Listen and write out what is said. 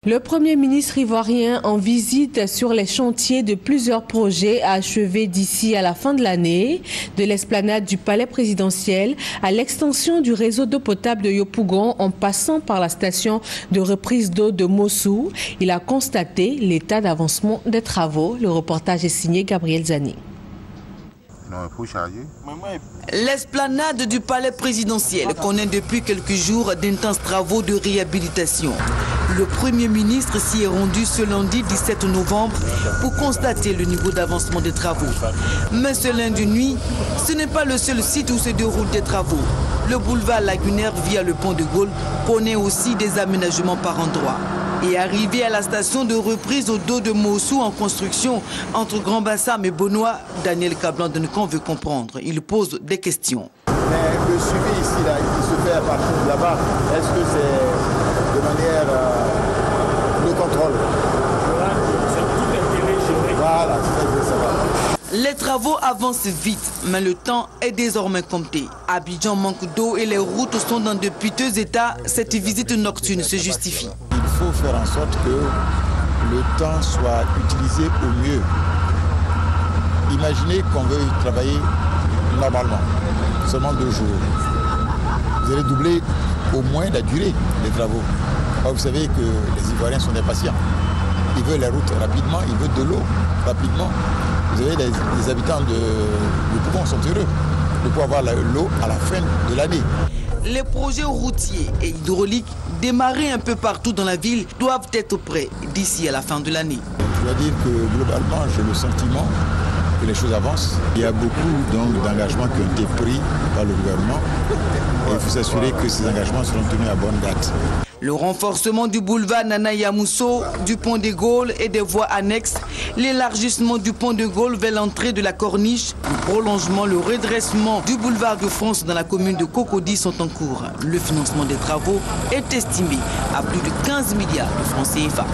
Le Premier ministre ivoirien en visite sur les chantiers de plusieurs projets à achever d'ici à la fin de l'année, de l'esplanade du palais présidentiel à l'extension du réseau d'eau potable de Yopougon en passant par la station de reprise d'eau de Mossou. Il a constaté l'état d'avancement des travaux. Le reportage est signé Gabriel Zani. L'esplanade du palais présidentiel connaît depuis quelques jours d'intenses travaux de réhabilitation. Le Premier ministre s'y est rendu ce lundi 17 novembre pour constater le niveau d'avancement des travaux. Mais ce lundi nuit, ce n'est pas le seul site où se déroulent des travaux. Le boulevard lagunaire via le pont de Gaulle connaît aussi des aménagements par endroits. Et arrivé à la station de reprise au dos de Mossou en construction entre Grand Bassam et Benoît, Daniel Kablan de Nkan veut comprendre. Il pose des questions. Mais le suivi ici, là, qui se fait à partir de là-bas, est-ce que c'est de manière de contrôle? Voilà, c'est ça que je veux savoir. Les travaux avancent vite, mais le temps est désormais compté. Abidjan manque d'eau et les routes sont dans de piteux états. Cette visite nocturne se justifie. Il faut faire en sorte que le temps soit utilisé au mieux. Imaginez qu'on veut y travailler normalement, seulement 2 jours. Vous allez doubler au moins la durée des travaux. Alors vous savez que les Ivoiriens sont impatients. Ils veulent la route rapidement, ils veulent de l'eau rapidement. Vous savez, les habitants de Yopougon sont heureux de pouvoir avoir l'eau à la fin de l'année. Les projets routiers et hydrauliques démarrés un peu partout dans la ville doivent être prêts d'ici à la fin de l'année. Je dois dire que globalement, j'ai le sentiment que les choses avancent. Il y a beaucoup d'engagements qui ont été pris par le gouvernement et il faut s'assurer que ces engagements seront tenus à bonne date. Le renforcement du boulevard Nana Yamoussow, du pont de Gaulle et des voies annexes, l'élargissement du pont de Gaulle vers l'entrée de la Corniche, le prolongement, le redressement du boulevard de France dans la commune de Cocody sont en cours. Le financement des travaux est estimé à plus de 15 milliards de francs CFA.